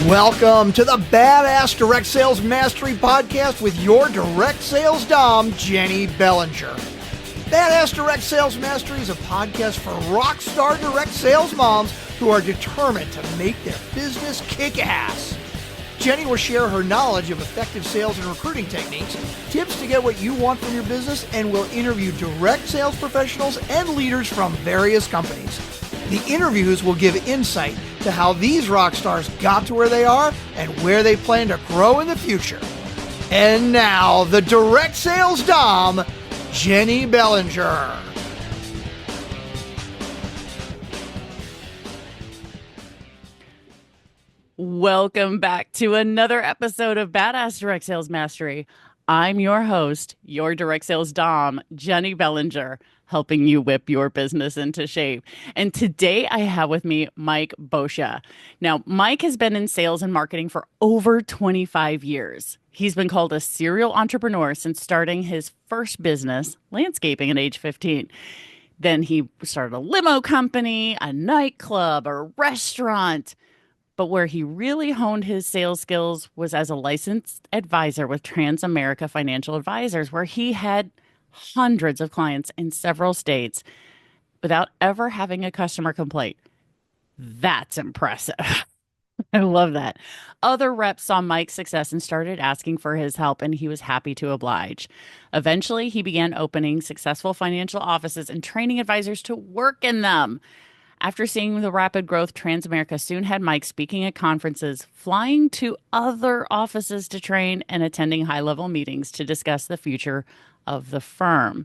Welcome to the Badass Direct Sales Mastery Podcast with your direct sales dom, Jenny Bellinger. Badass Direct Sales Mastery is a podcast for rock star direct sales moms who are determined to make their business kick ass. Jenny will share her knowledge of effective sales and recruiting techniques, tips to get what you want from your business, and will interview direct sales professionals and leaders from various companies. The interviews will give insight to how these rock stars got to where they are and where they plan to grow in the future. And now, the direct sales dom, Jenny Bellinger. Welcome back to another episode of Badass Direct Sales Mastery. I'm your host, your direct sales dom, Jenny Bellinger, helping you whip your business into shape. And today I have with me Mike Boccia. Now, Mike has been in sales and marketing for over 25 years. He's been called a serial entrepreneur since starting his first business, landscaping, at age 15. Then he started a limo company, a nightclub, a restaurant. But where he really honed his sales skills was as a licensed advisor with Transamerica Financial Advisors, where he had hundreds of clients in several states without ever having a customer complaint. That's impressive. I love that. Other reps saw Mike's success and started asking for his help, and he was happy to oblige. Eventually, he began opening successful financial offices and training advisors to work in them. After seeing the rapid growth, Transamerica soon had Mike speaking at conferences, flying to other offices to train, and attending high-level meetings to discuss the future of the firm.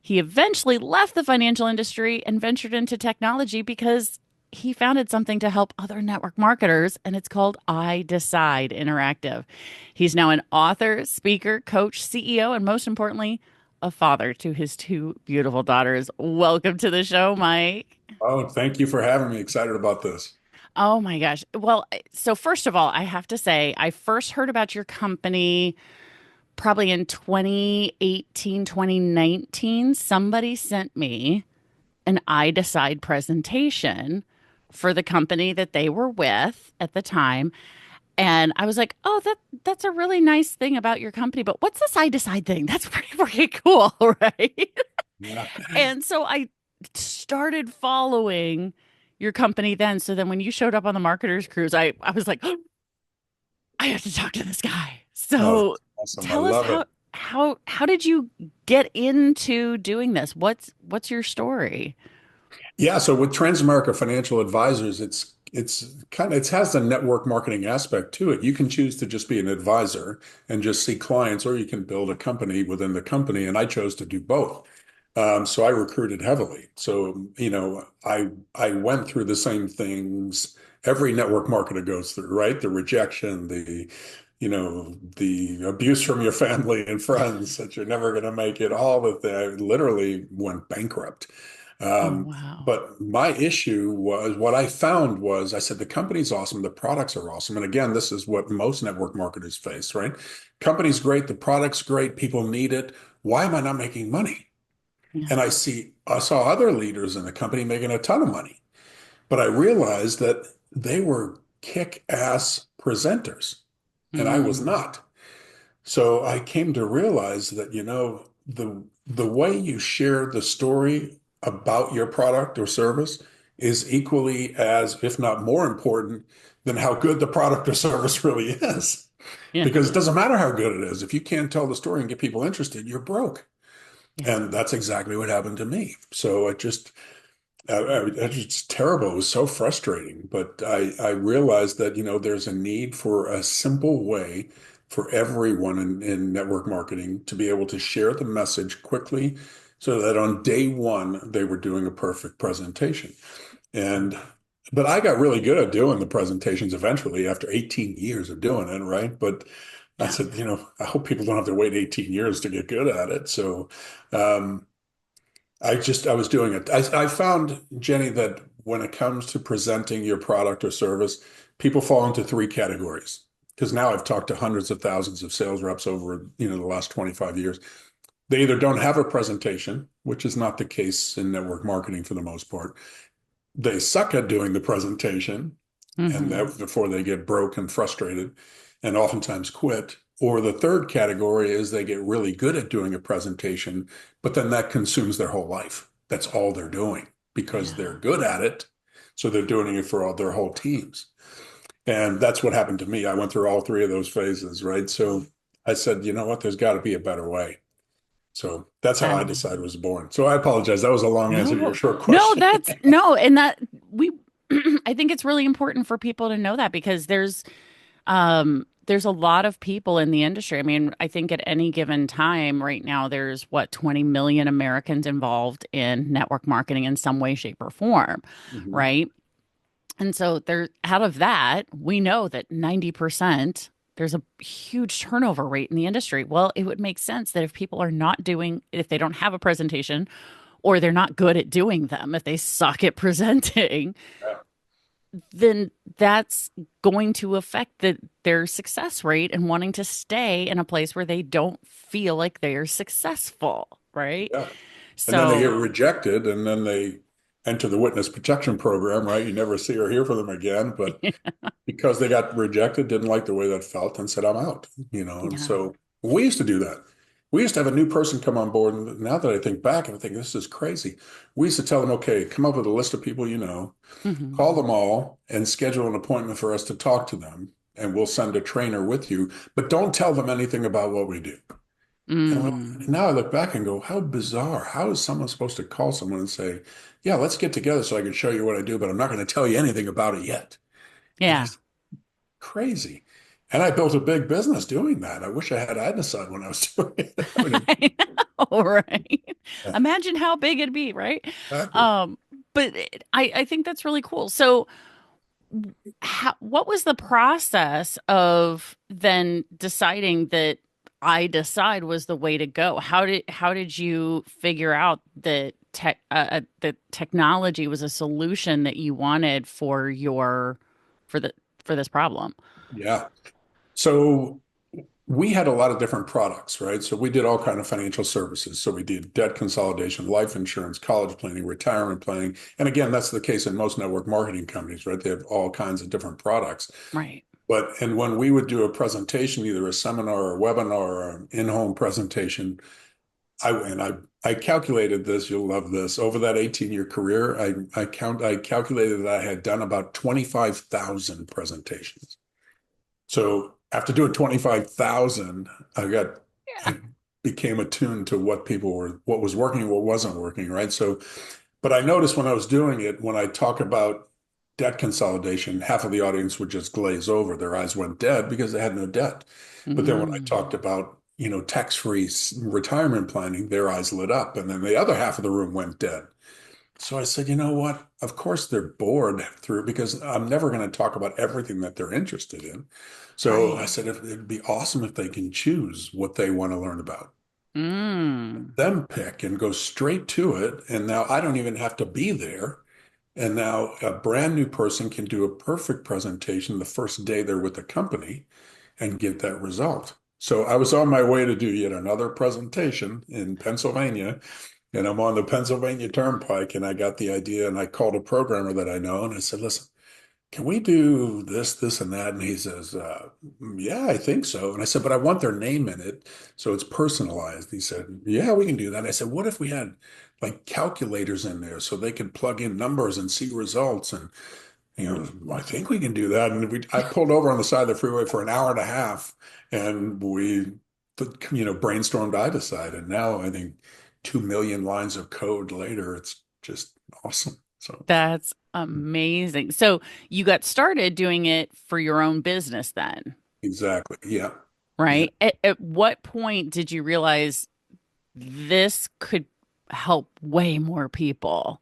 He eventually left the financial industry and ventured into technology because he founded something to help other network marketers, and it's called iDecide Interactive. He's now an author, speaker, coach, CEO, and most importantly, a father to his two beautiful daughters. Welcome to the show, Mike. Oh, thank you for having me. Excited about this. Oh my gosh. Well, so first of all, I have to say, I first heard about your company probably in 2018, 2019. Somebody sent me an iDecide presentation for the company that they were with at the time. And I was like, oh, that's a really nice thing about your company. But what's this iDecide thing? That's pretty cool, right? Yeah. And so I started following your company then. So then when you showed up on the marketers cruise, I was like, oh, I have to talk to this guy. So Awesome. tell us how did you get into doing this? What's your story? Yeah. So with Transamerica Financial Advisors, it has the network marketing aspect to it. You can choose to just be an advisor and just see clients, or you can build a company within the company. And I chose to do both. So I recruited heavily. So, I went through the same things every network marketer goes through, right? The rejection, the abuse from your family and friends that you're never going to make it, all of that. I literally went bankrupt. Oh, wow. But my issue was, what I found was, I said, the company's awesome, the products are awesome. And again, this is what most network marketers face, right? Company's great, the product's great, people need it. Why am I not making money? Yeah. And I saw other leaders in the company making a ton of money, but I realized that they were kick-ass presenters, and I was not. So I came to realize that, the way you share the story about your product or service is equally as, if not more important, than how good the product or service really is. Yeah. Because it doesn't matter how good it is. If you can't tell the story and get people interested, you're broke. Yeah. And that's exactly what happened to me. So it's terrible. It was so frustrating. But I realized that, there's a need for a simple way for everyone in network marketing to be able to share the message quickly so that on day one, they were doing a perfect presentation. But I got really good at doing the presentations eventually after 18 years of doing it, right? But I said, I hope people don't have to wait 18 years to get good at it. So I was doing it. I found, Jenny, that when it comes to presenting your product or service, people fall into three categories. Because now I've talked to hundreds of thousands of sales reps over, the last 25 years. They either don't have a presentation, which is not the case in network marketing for the most part. They suck at doing the presentation, and Mm-hmm. that before they get broke and frustrated and oftentimes quit. Or the third category is they get really good at doing a presentation, but then that consumes their whole life. That's all they're doing because Yeah. they're good at it. So they're doing it for all their whole teams. And that's what happened to me. I went through all three of those phases, right? So I said, you know what, there's got to be a better way. So that's how That iDecide was born. So I apologize. That was a long answer to your no, short no, question. that's no, and that we I think it's really important for people to know that because there's a lot of people in the industry. I mean, I think at any given time right now, there's what, 20 million Americans involved in network marketing in some way, shape, or form, Mhm. right? And so there, out of that, we know that 90%, there's a huge turnover rate in the industry. Well, it would make sense that if people are not doing, if they don't have a presentation or they're not good at doing them, if they suck at presenting, Yeah. then that's going to affect their success rate and wanting to stay in a place where they don't feel like they're successful, right? Yeah. And then they get So, rejected and then they enter the witness protection program, right? You never see or hear from them again. But because they got rejected, didn't like the way that felt and said, I'm out, And yeah. so we used to do that. We used to have a new person come on board. And now that I think back, I think this is crazy. We used to tell them, okay, come up with a list of people you know, Hmm. call them all and schedule an appointment for us to talk to them. And we'll send a trainer with you, but don't tell them anything about what we do. And Mm. now I look back and go, how bizarre. How is someone supposed to call someone and say, yeah, let's get together so I can show you what I do, but I'm not going to tell you anything about it yet. And I Yeah. said, crazy. And I built a big business doing that. I wish I had iDecide when I was doing it. I mean, I know, right? yeah, Imagine how big it'd be, right? exactly. Um, but I think that's really cool. So, what was the process of then deciding that iDecide was the way to go? How did you figure out that that technology was a solution that you wanted for your for the for this problem? Yeah. So we had a lot of different products, right? So we did all kind of financial services. So we did debt consolidation, life insurance, college planning, retirement planning. And again, that's the case in most network marketing companies, right? They have all kinds of different products. Right. And when we would do a presentation, either a seminar or a webinar or an in-home presentation, I calculated this, you'll love this. Over that 18-year career, I calculated that I had done about 25,000 presentations. So after doing 25,000, Yeah. I became attuned to what was working and what wasn't working, right? So, but I noticed when I was doing it, when I talk about debt consolidation, half of the audience would just glaze over. Their eyes went dead because they had no debt. But then when I Mm. talked about, tax-free retirement planning, their eyes lit up. And then the other half of the room went dead. So I said, you know what? Of course they're bored through because I'm never going to talk about everything that they're interested in. So I Right. said, it'd be awesome if they can choose what they want to learn about, Mm. them pick and go straight to it. And now I don't even have to be there. And now a brand new person can do a perfect presentation the first day they're with the company and get that result. So I was on my way to do yet another presentation in Pennsylvania, and I'm on the Pennsylvania Turnpike, and I got the idea, and I called a programmer that I know, and I said, listen, can we do this, this, and that? And he says, yeah, I think so. And I said, but I want their name in it, so it's personalized. He said, yeah, we can do that. I said, what if we had like calculators in there so they could plug in numbers and see results? And I think we can do that. And I pulled over on the side of the freeway for an hour and a half, and we, brainstormed iDecide. And now I think 2 million lines of code later, it's just awesome. So That's amazing. So you got started doing it for your own business then, exactly, yeah, yeah. right? At what point did you realize this could help way more people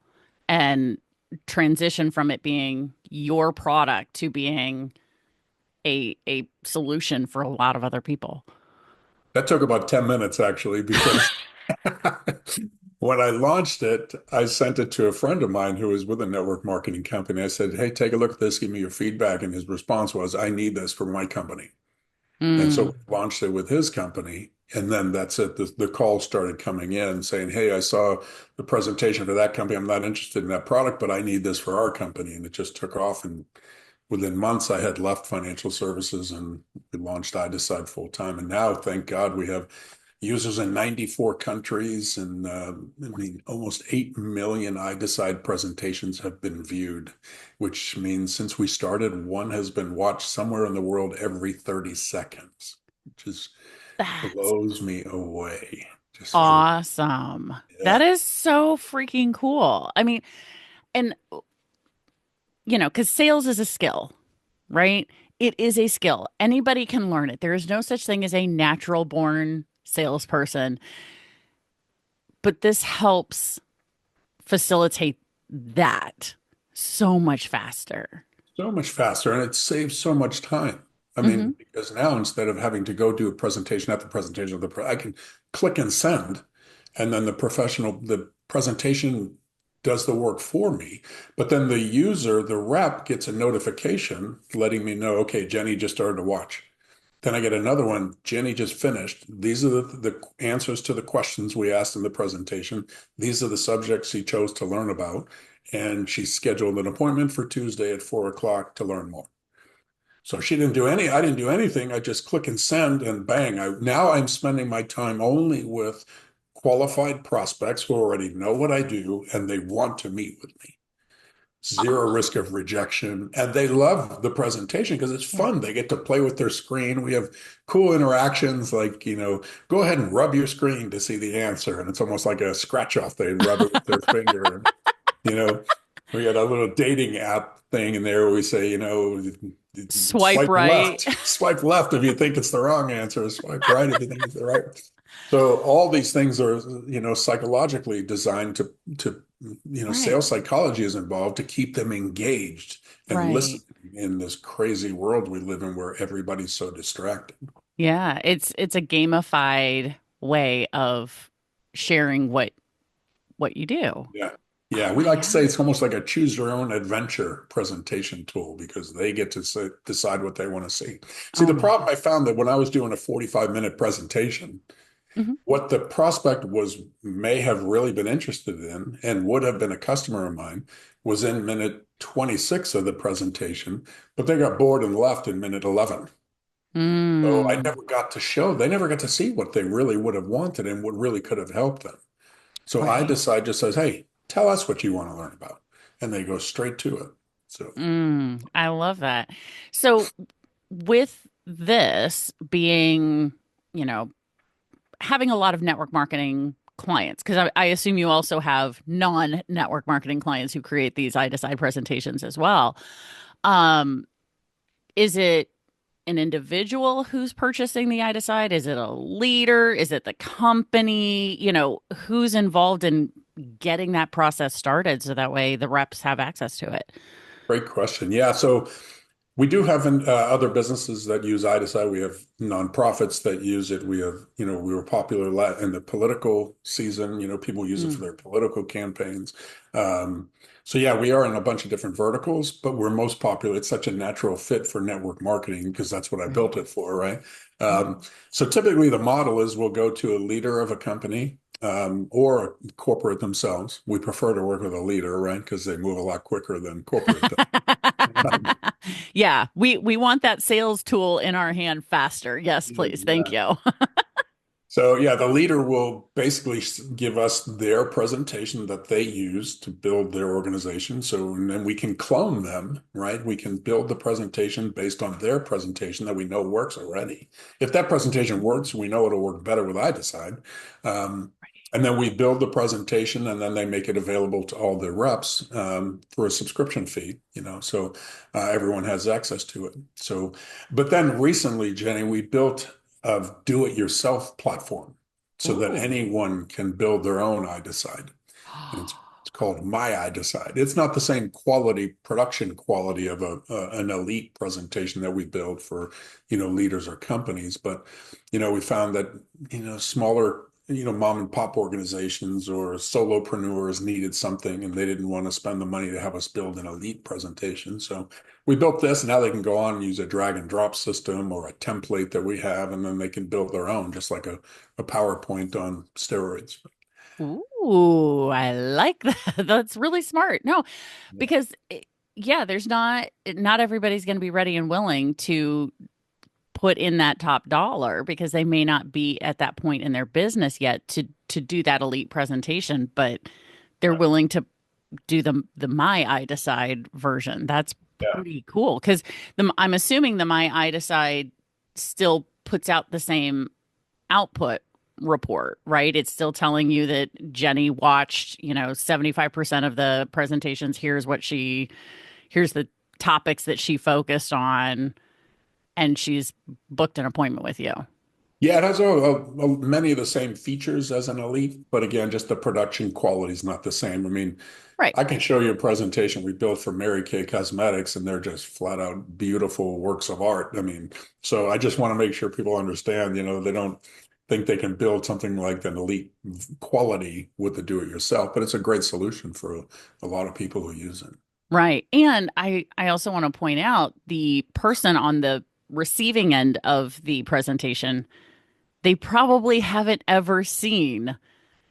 and transition from it being your product to being a solution for a lot of other people? That took about 10 minutes actually, because when I launched it, I sent it to a friend of mine who was with a network marketing company. I said, hey, take a look at this, give me your feedback. And his response was, I need this for my company. And so Mm, we launched it with his company. And then that's it. The calls started coming in saying, hey, I saw the presentation for that company. I'm not interested in that product, but I need this for our company. And it just took off. And within months, I had left financial services and we launched iDecide full time. And now, thank God, we have users in 94 countries, and I mean, almost 8 million iDecide presentations have been viewed, which means since we started, one has been watched somewhere in the world every 30 seconds, which is That's blows me away. Just awesome. yeah, That is so freaking cool. I mean, and because sales is a skill, right? It is a skill. Anybody can learn it. There is no such thing as a natural born salesperson, but this helps facilitate that so much faster. so much faster, and it saves so much time. I Hmm. mean, because now instead of having to go do a presentation at the presentation of I can click and send, and then the presentation does the work for me. But then the user, the rep, gets a notification letting me know, okay, Jenny just started to watch. Then I get another one. Jenny just finished. These are the answers to the questions we asked in the presentation. These are the subjects she chose to learn about. And she scheduled an appointment for Tuesday at 4 o'clock to learn more. So I didn't do anything. I just click and send and bang. Now I'm spending my time only with qualified prospects who already know what I do and they want to meet with me. Zero Oh, risk of rejection. And they love the presentation because it's yeah. fun. They get to play with their screen. We have cool interactions like, go ahead and rub your screen to see the answer. And it's almost like a scratch off. They rub it with their finger. And, you know, we got a little dating app thing in there where we say, Swipe right. swipe left if you think it's the wrong answer, swipe right if you think it's the right. So all these things are, psychologically designed Right. sales psychology is involved to keep them engaged and Right. listening in this crazy world we live in where everybody's so distracted. Yeah, it's a gamified way of sharing what you do. Yeah. Yeah, we Oh like to say yeah. it's almost like a choose your own adventure presentation tool because they get to decide what they want to see. See, Oh the my problem God. I found that when I was doing a 45-minute presentation, Hmm. what the prospect may have really been interested in and would have been a customer of mine was in minute 26 of the presentation, but they got bored and left in minute 11. So Mm, they never got to see what they really would have wanted and what really could have helped them. So right. iDecide just says, hey, tell us what you want to learn about. And they go straight to it. So I love that. So with this being, you know, having a lot of network marketing clients, because I assume you also have non-network marketing clients who create these iDecide presentations as well. Um, is it an individual who's purchasing the iDecide? Is it a leader? Is it the company? Who's involved in getting that process started so that way the reps have access to it? great question. Yeah. So we do have other businesses that use iDecide. We have nonprofits that use it. We have, we were popular in the political season. People use it for Mm, their political campaigns. Um, so yeah, we are in a bunch of different verticals, but we're most popular. It's such a natural fit for network marketing because that's what I right. built it for, right? Yeah. So typically the model is we'll go to a leader of a company or corporate themselves. We prefer to work with a leader, right? Because they move a lot quicker than corporate does. Yeah, we want that sales tool in our hand faster. Yes, please. Thank Yeah. you. So yeah, the leader will basically give us their presentation that they use to build their organization. So and then we can clone them, right? We can build the presentation based on their presentation that we know works already. If that presentation works, we know it'll work better with iDecide. Um, and then we build the presentation and then they make it available to all their reps for a subscription fee, so everyone has access to it. So, but then recently, Jenny, we built of do-it-yourself platform so that Ooh. anyone can build their own iDecide. And it's called myiDecide. It's not the same production quality of an elite presentation that we build for, leaders or companies. But, we found that, smaller, mom and pop organizations or solopreneurs needed something and they didn't want to spend the money to have us build an elite presentation. So we built this. Now they can go on and use a drag and drop system or a template that we have, and then they can build their own, just like a PowerPoint on steroids. Ooh, I like that. That's really smart. No, Yeah. because yeah, there's not everybody's going to be ready and willing to put in that top dollar because they may not be at that point in their business yet to do that elite presentation, but they're Yeah. willing to do the myiDecide version. That's Yeah. pretty cool because I'm assuming the myiDecide still puts out the same output report, right? It's still telling you that Jenny watched, 75% of the presentations. Here's the topics that she focused on, and she's booked an appointment with you. Yeah, it has many of the same features as an elite, but again, just the production quality is not the same. I mean, Right. I can show you a presentation we built for Mary Kay Cosmetics, and they're just flat out beautiful works of art. I mean, so I just want to make sure people understand, they don't think they can build something like an elite quality with the do-it-yourself, but it's a great solution for a lot of people who use it. Right. And I also want to point out the person on the receiving end of the presentation, they probably haven't ever seen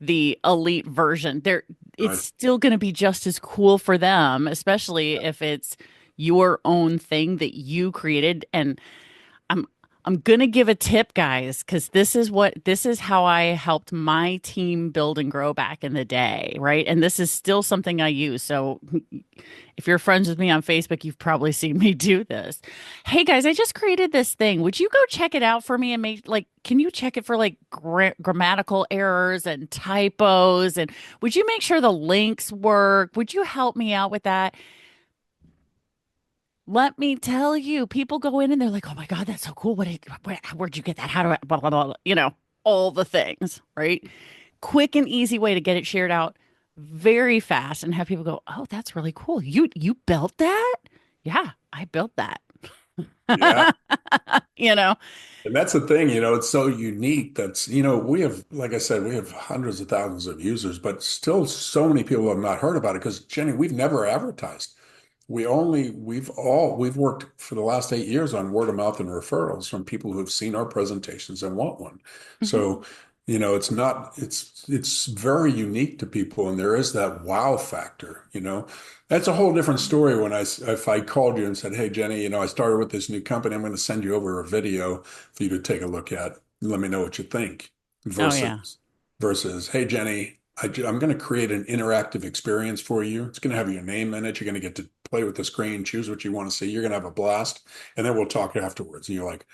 the elite version. It's Right. still going to be just as cool for them, especially if it's your own thing that you created. And I'm going to give a tip, guys, because this is how I helped my team build and grow back in the day, right? And this is still something I use. So if you're friends with me on Facebook, you've probably seen me do this. Hey guys, I just created this thing. Would you go check it out for me and can you check it for grammatical errors and typos? And would you make sure the links work? Would you help me out with that? Let me tell you, people go in and they're like, "Oh my God, that's so cool. Where'd you get that? How do I, blah, blah, blah, all the things, right? Quick and easy way to get it shared out very fast and have people go, "Oh, that's really cool. You built that?" Yeah, I built that. Yeah. And that's the thing, it's so unique that's, we have, like I said, we have hundreds of thousands of users, but still so many people have not heard about it because, Jenny, we've never advertised. We've worked for the last 8 years on word of mouth and referrals from people who have seen our presentations and want one. So, it's very unique to people, and there is that wow factor, That's a whole different story if I called you and said, "Hey, Jenny, I started with this new company. I'm going to send you over a video for you to take a look at. Let me know what you think." Oh yeah. Versus, "Hey, Jenny, I'm going to create an interactive experience for you. It's going to have your name in it. You're going to get to play with the screen, choose what you want to see. You're going to have a blast. And then we'll talk afterwards." And you're like,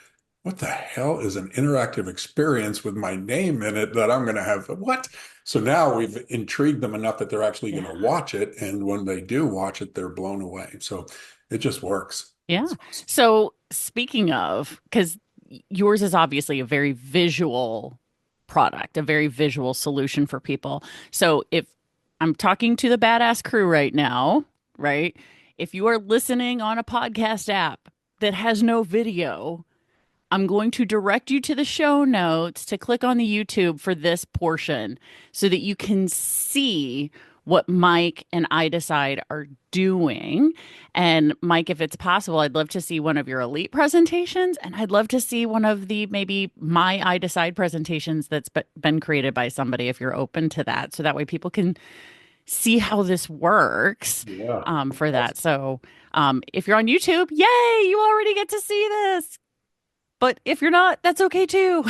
"What the hell is an interactive experience with my name in it that I'm going to have?" What? So now we've intrigued them enough that they're actually going to watch it. And when they do watch it, they're blown away. So it just works. Yeah. So speaking of, because yours is obviously a very visual product, a very visual solution for people. So if I'm talking to the badass crew right now, right? If you are listening on a podcast app that has no video, I'm going to direct you to the show notes to click on the YouTube for this portion so that you can see what Mike and iDecide are doing. And Mike, if it's possible, I'd love to see one of your elite presentations, and I'd love to see one of the maybe myiDecide presentations that's been created by somebody if you're open to that. So that way people can see how this works for that. So if you're on YouTube, yay, you already get to see this. But if you're not, that's okay too.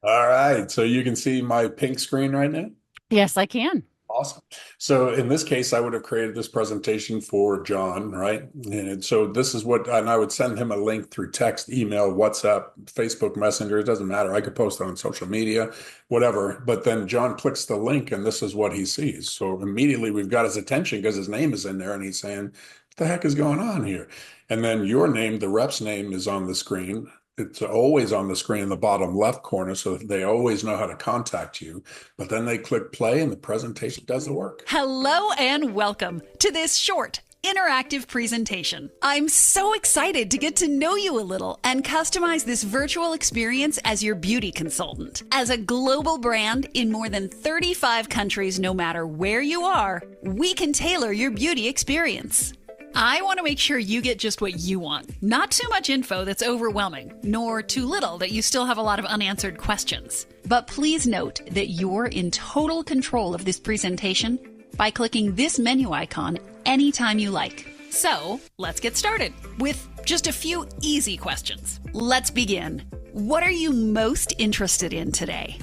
All right. So you can see my pink screen right now? Yes, I can. Awesome. So in this case, I would have created this presentation for John, right? And so this is and I would send him a link through text, email, WhatsApp, Facebook Messenger. It doesn't matter. I could post it on social media, whatever. But then John clicks the link and this is what he sees. So immediately we've got his attention because his name is in there and he's saying, "What the heck is going on here?" And then your name, the rep's name, is on the screen. It's always on the screen in the bottom left corner, so they always know how to contact you. But then they click play and the presentation does the work. Hello and welcome to this short, interactive presentation. I'm so excited to get to know you a little and customize this virtual experience as your beauty consultant. As a global brand in more than 35 countries, no matter where you are, we can tailor your beauty experience. I want to make sure you get just what you want. Not too much info that's overwhelming, nor too little that you still have a lot of unanswered questions. But please note that you're in total control of this presentation by clicking this menu icon anytime you like. So let's get started with just a few easy questions. Let's begin. What are you most interested in today?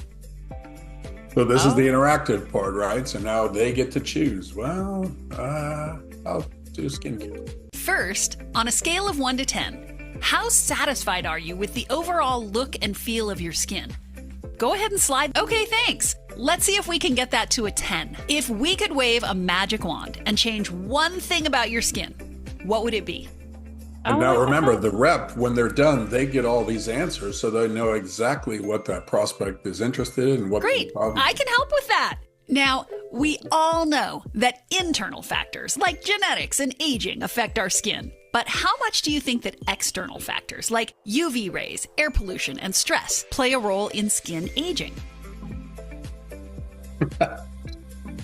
So this is the interactive part, right? So now they get to choose. Well, I'll do skincare. First, on a scale of 1 to 10, how satisfied are you with the overall look and feel of your skin? Go ahead and slide. Okay, thanks. Let's see if we can get that to a 10. If we could wave a magic wand and change one thing about your skin, what would it be? And now remember, the rep, when they're done, they get all these answers, so they know exactly what that prospect is interested in. What Great, I can help with that. Now, we all know that internal factors like genetics and aging affect our skin. But how much do you think that external factors like UV rays, air pollution, and stress play a role in skin aging?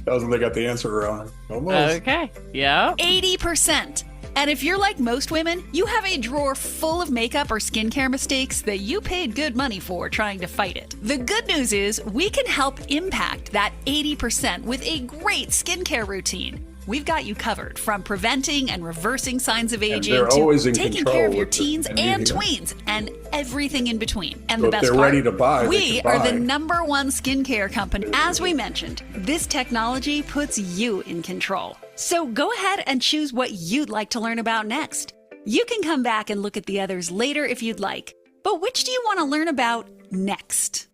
Doesn't they got the answer wrong? Almost. Okay. Yeah. 80%. And if you're like most women, you have a drawer full of makeup or skincare mistakes that you paid good money for trying to fight it. The good news is we can help impact that 80% with a great skincare routine. We've got you covered, from preventing and reversing signs of aging to taking care of your teens and tweens and everything in between. And the best part, ready to buy, we are the #1 skincare company. As we mentioned, this technology puts you in control. So go ahead and choose what you'd like to learn about next. You can come back and look at the others later if you'd like. But which do you want to learn about next?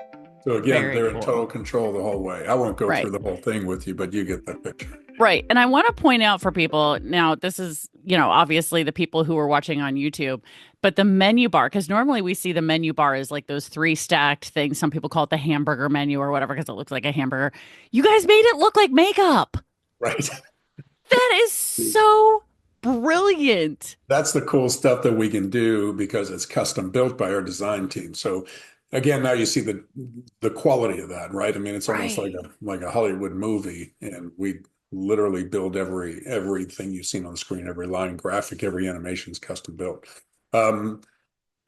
So again, they're in total control the whole way. I won't go through the whole thing with you, but you get that picture. Right. And I want to point out for people now, this is, obviously the people who are watching on YouTube, but the menu bar, because normally we see the menu bar as like those 3 stacked things. Some people call it the hamburger menu or whatever, because it looks like a hamburger. You guys made it look like makeup. Right. That is so brilliant. That's the cool stuff that we can do because it's custom built by our design team. So again, now you see the quality of that, right? I mean, it's almost like a Hollywood movie, and we literally build everything you've seen on the screen, every line graphic, every animation is custom built.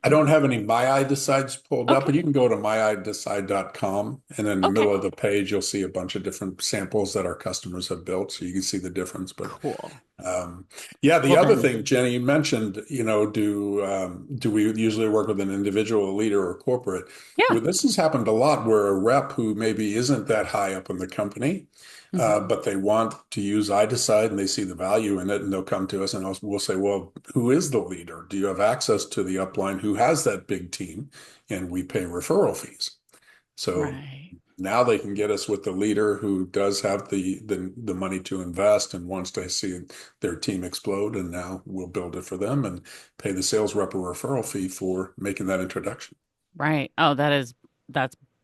I don't have any myiDecides pulled up, but you can go to myiDecide.com, and in the middle of the page, you'll see a bunch of different samples that our customers have built, so you can see the difference. But cool. The other thing, Jenny, you mentioned, do we usually work with an individual, leader, or corporate? Yeah. Well, this has happened a lot where a rep who maybe isn't that high up in the company, but they want to use iDecide and they see the value in it, and they'll come to us and we'll say, well, who is the leader? Do you have access to the upline who has that big team? And we pay referral fees. So now they can get us with the leader who does have the money to invest and wants to see their team explode. And now we'll build it for them and pay the sales rep a referral fee for making that introduction. Right. Oh, that's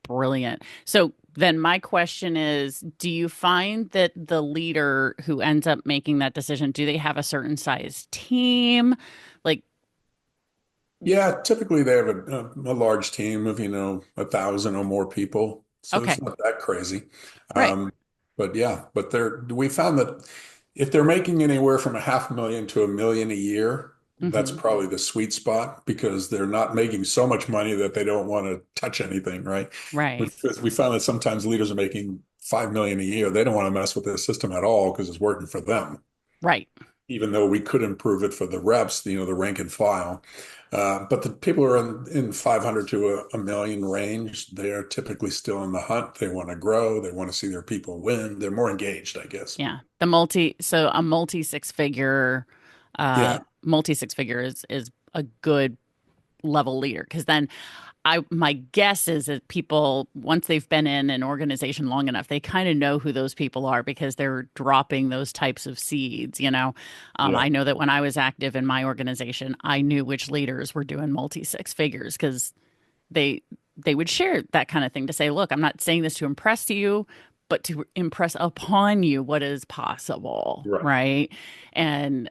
brilliant. So then my question is, do you find that the leader who ends up making that decision, do they have a certain size team? Yeah, typically they have a large team of, 1,000 or more people. So it's not that crazy. Right. But we found that if they're making anywhere from $500,000 to $1 million a year, that's probably the sweet spot, because they're not making so much money that they don't want to touch anything, right? Right. We found that sometimes leaders are making $5 million a year. They don't want to mess with the system at all because it's working for them. Right. Even though we could improve it for the reps, the rank and file. But the people who are in 500 to a million range, they are typically still in the hunt. They want to grow. They want to see their people win. They're more engaged, I guess. Yeah. A multi six figure is a good level leader, because then my guess is that people, once they've been in an organization long enough, they kind of know who those people are because they're dropping those types of seeds, I know that when I was active in my organization, I knew which leaders were doing multi six figures because they would share that kind of thing to say, look, I'm not saying this to impress you, but to impress upon you what is possible. Right. And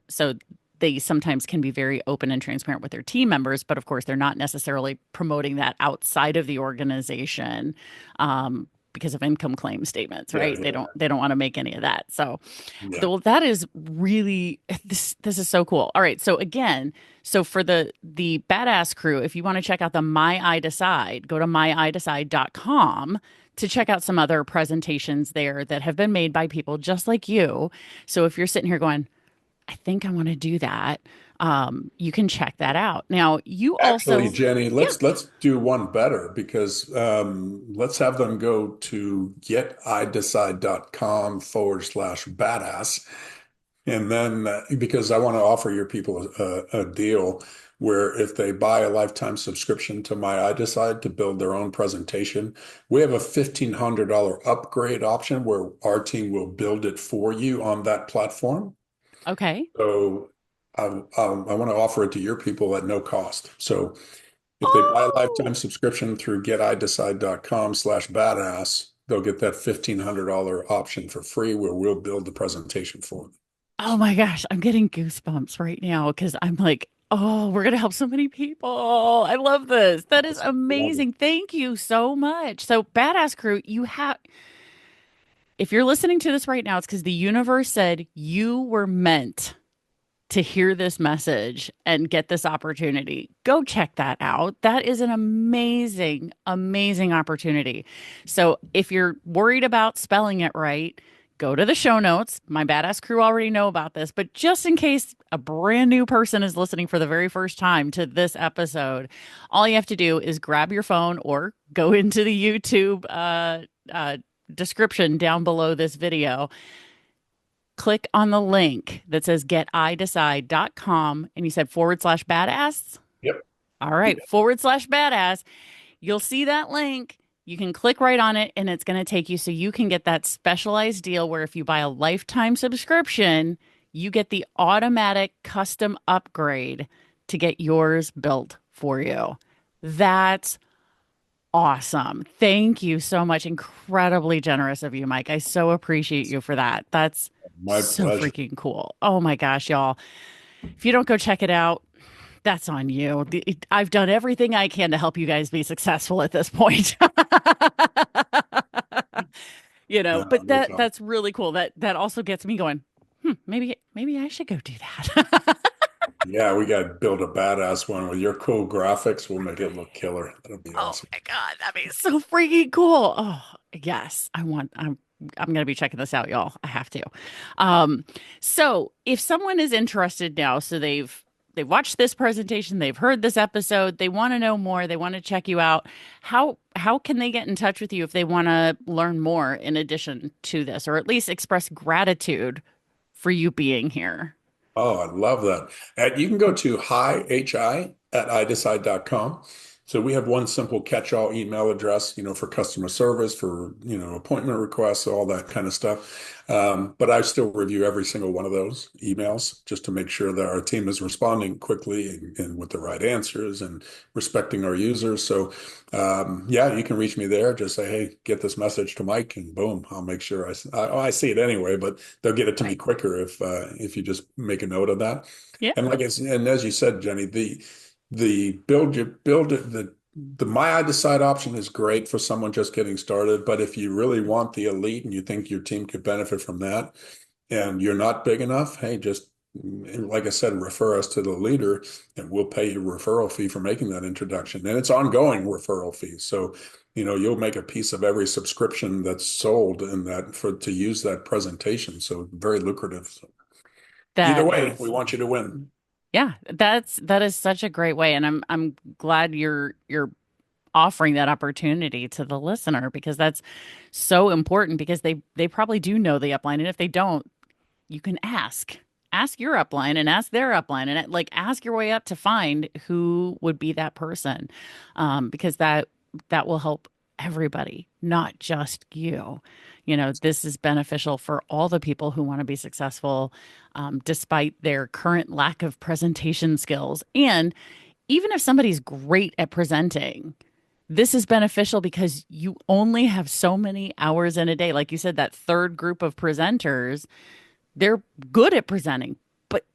so they sometimes can be very open and transparent with their team members, but of course they're not necessarily promoting that outside of the organization, because of income claim statements, Yeah, right? They don't want to make any of that. So, yeah. well, that is really this is so cool. All right, so again, so for the badass crew, if you want to check out the myiDecide, go to myiDecide.com to check out some other presentations there that have been made by people just like you. So if you're sitting here going, I think I want to do that, you can check that out. Now, you Actually, also, Jenny, yeah, let's do one better because let's have them go to getidecide.com/badass. And then because I want to offer your people a deal where if they buy a lifetime subscription to my iDecide to build their own presentation, we have a $1,500 upgrade option where our team will build it for you on that platform. okay. So I want to offer it to your people at no cost. So if they buy a lifetime Oh, subscription through getidecide.com/badass, they'll get that $1,500 option for free where we'll build the presentation for them. oh my gosh, I'm getting goosebumps right now because I'm like, oh, we're gonna help so many people. I love this. That is Love it. amazing. Thank you so much. So, badass crew, you have, if you're listening to this right now, it's because the universe said you were meant to hear this message and get this opportunity. Go check that out. That is an amazing, amazing opportunity. So if you're worried about spelling it right, go to the show notes. My badass crew already know about this, but just in case a brand new person is listening for the very first time to this episode, all you have to do is grab your phone or go into the YouTube description down below this video, click on the link that says getidecide.com, and you said /badass. Yep. All right, /badass. You'll see that link. You can click right on it and it's going to take you so you can get that specialized deal where if you buy a lifetime subscription, you get the automatic custom upgrade to get yours built for you. That's awesome. Thank you so much. Incredibly generous of you, Mike. I so appreciate you for that. That's My so pleasure. freaking cool. Oh my gosh, y'all. If you don't go check it out, that's on you. I've done everything I can to help you guys be successful at this point. No, But no that's really cool. That also gets me going, maybe I should go do that. Yeah, we got to build a badass one with your cool graphics. We'll make it look killer. That'll be Oh awesome. my God, that'd be so freaking cool. Oh, yes. I'm gonna be checking this out, y'all. I have to. So if someone is interested now, so they've watched this presentation, they've heard this episode, they want to know more, they want to check you out. How can they get in touch with you if they want to learn more in addition to this, or at least express gratitude for you being here? Oh, I love that. And you can go to hi@idecide.com. So we have one simple catch-all email address, for customer service, for, appointment requests, all that kind of stuff. But I still review every single one of those emails just to make sure that our team is responding quickly and with the right answers and respecting our users. So, yeah, you can reach me there. Just say, hey, get this message to Mike, and boom, I'll make sure I see it anyway, but they'll get it to me Right. quicker if you just make a note of that. Yeah. And and as you said, Jenny, the build it the my iDecide option is great for someone just getting started. But if you really want the elite and you think your team could benefit from that, and you're not big enough, hey, just like I said, refer us to the leader, and we'll pay you a referral fee for making that introduction. And it's ongoing referral fees. So, you'll make a piece of every subscription that's sold in that to use that presentation. So very lucrative. So either That way, we is want you to win. Yeah, that is such a great way, and I'm glad you're offering that opportunity to the listener because that's so important because they probably do know the upline, and if they don't, you can ask your upline and ask their upline and like ask your way up to find who would be that person, because that will help everybody, not just you. This is beneficial for all the people who want to be successful, despite their current lack of presentation skills. And even if somebody's great at presenting, this is beneficial because you only have so many hours in a day. Like you said, that third group of presenters, they're good at presenting, but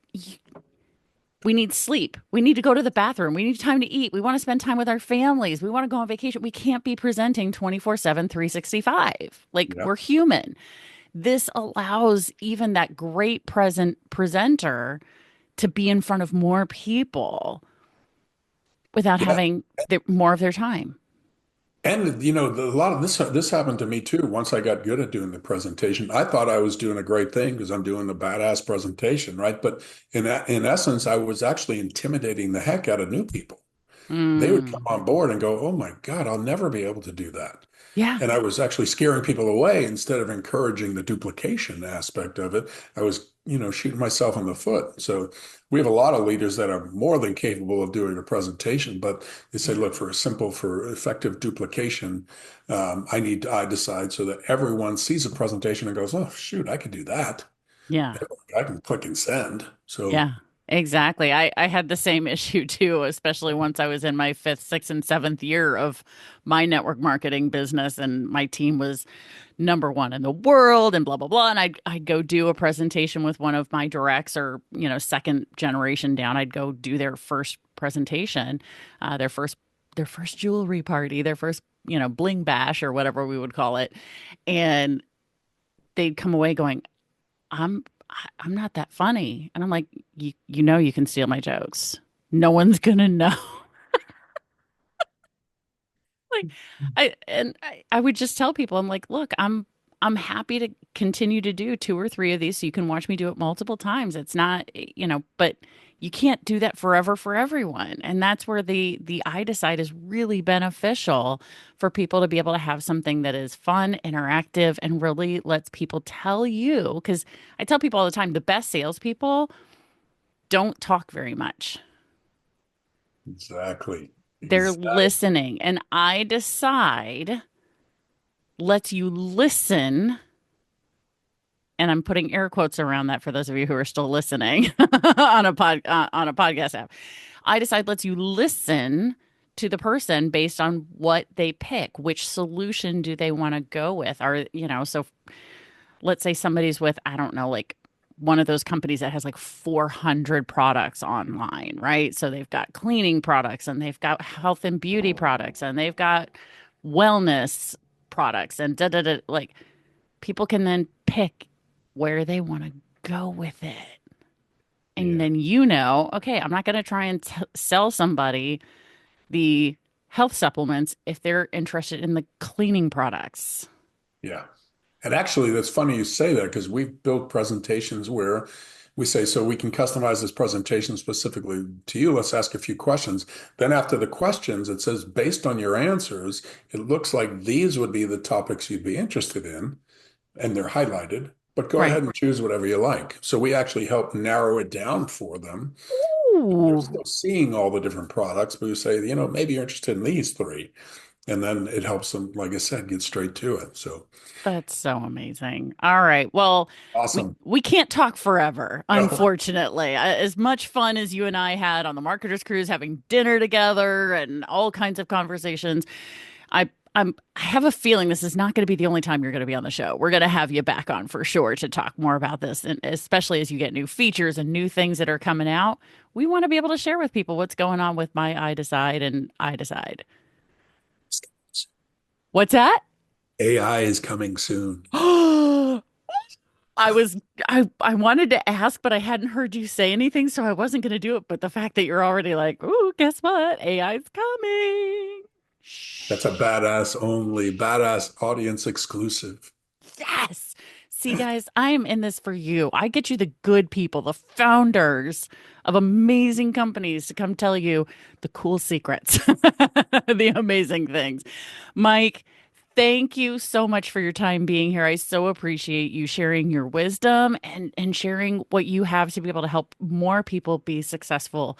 We need sleep. We need to go to the bathroom. We need time to eat. We want to spend time with our families. We want to go on vacation. We can't be presenting 24/7, 365. Like Yeah. we're human. This allows even that great presenter to be in front of more people without Yeah. having more of their time. And a lot of this happened to me too. Once I got good at doing the presentation, I thought I was doing a great thing because I'm doing the badass presentation, right? But in essence, I was actually intimidating the heck out of new people. They would come Mm, on board and go, "Oh my God, I'll never be able to do that." yeah. And I was actually scaring people away instead of encouraging the duplication aspect of it. I was, shooting myself in the foot. So we have a lot of leaders that are more than capable of doing a presentation, but they say, Yeah. look, for effective duplication, I need to iDecide so that everyone sees a presentation and goes, oh, shoot, I could do that. Yeah. I can click and send. So, Yeah, exactly. I had the same issue too, especially once I was in my fifth, sixth, and seventh year of my network marketing business, and my team was number one in the world, and blah blah blah. And I'd go do a presentation with one of my directs, or second generation down. I'd go do their first presentation, their first jewelry party, their first bling bash or whatever we would call it, and they'd come away going, I'm not that funny. And I'm like, you can steal my jokes. No one's gonna know. Like I would just tell people, I'm like, look, I'm happy to continue to do two or three of these so you can watch me do it multiple times. It's not, but you can't do that forever for everyone. And that's where the iDecide is really beneficial for people to be able to have something that is fun, interactive, and really lets people tell you. Because I tell people all the time, the best salespeople don't talk very much. exactly. They're Exactly. listening. And iDecide lets you listen, and I'm putting air quotes around that for those of you who are still listening on a podcast app. iDecide lets you listen to the person based on what they pick. Which solution do they want to go with? So let's say somebody's with, I don't know, like one of those companies that has like 400 products online, right? So they've got cleaning products, and they've got health and beauty products, and they've got wellness products, and da da da. Like people can then pick where they want to go with it. And Yeah. then, okay, I'm not going to try and sell somebody the health supplements if they're interested in the cleaning products. Yeah. And actually, that's funny you say that because we've built presentations where we say, so we can customize this presentation specifically to you. Let's ask a few questions. Then after the questions, it says, based on your answers, it looks like these would be the topics you'd be interested in, and they're highlighted, but go Right. ahead and choose whatever you like. So we actually help narrow it down for them. They're Ooh, still seeing all the different products, but we say, maybe you're interested in these three. And then it helps them, like I said, get straight to it. So that's so amazing. All right. Well, we awesome. we can't talk forever, Oh, unfortunately. As much fun as you and I had on the Marketers Cruise, having dinner together and all kinds of conversations, I have a feeling this is not going to be the only time you're going to be on the show. We're going to have you back on for sure to talk more about this, and especially as you get new features and new things that are coming out. We want to be able to share with people what's going on with my iDecide and iDecide. What's that? AI is coming soon. I was I wanted to ask, but I hadn't heard you say anything, so I wasn't going to do it. But the fact that you're already like, "Ooh, guess what? AI's coming." That's a Shh. badass audience exclusive. Yes. See, guys, I am in this for you. I get you the good people, the founders of amazing companies to come tell you the cool secrets, the amazing things. Mike, thank you so much for your time being here. I so appreciate you sharing your wisdom and sharing what you have to be able to help more people be successful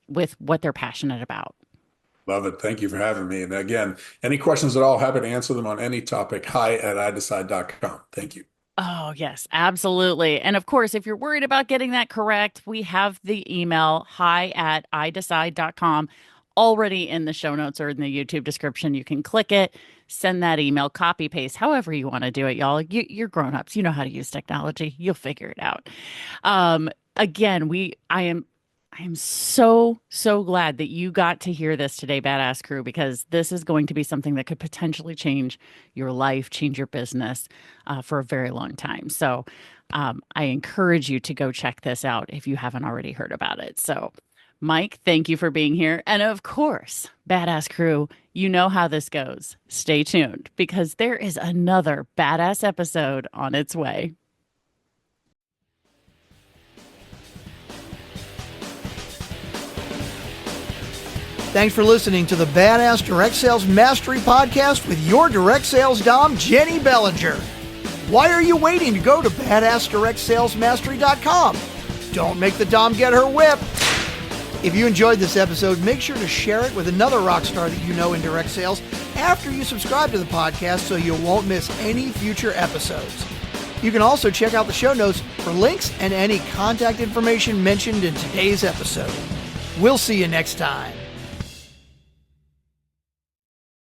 with what they're passionate about. Love it. Thank you for having me. And again, any questions at all, happy to answer them on any topic. Hi at idecide.com. Thank you. Oh, yes, absolutely. And of course, if you're worried about getting that correct, we have the email hi@idecide.com already in the show notes or in the YouTube description. You can click it, send that email, copy paste, however you want to do it, y'all. You're grown-ups. You know how to use technology. You'll figure it out. Again, I am I am so glad that you got to hear this today, Badass Crew, because this is going to be something that could potentially change your life, change your business for a very long time. So I encourage you to go check this out if you haven't already heard about it. So Mike, thank you for being here. And of course, Badass Crew, you know how this goes. Stay tuned because there is another badass episode on its way. Thanks for listening to the Badass Direct Sales Mastery Podcast with your direct sales dom, Jenny Bellinger. Why are you waiting to go to badassdirectsalesmastery.com? Don't make the dom get her whip. If you enjoyed this episode, make sure to share it with another rock star that you know in direct sales after you subscribe to the podcast so you won't miss any future episodes. You can also check out the show notes for links and any contact information mentioned in today's episode. We'll see you next time.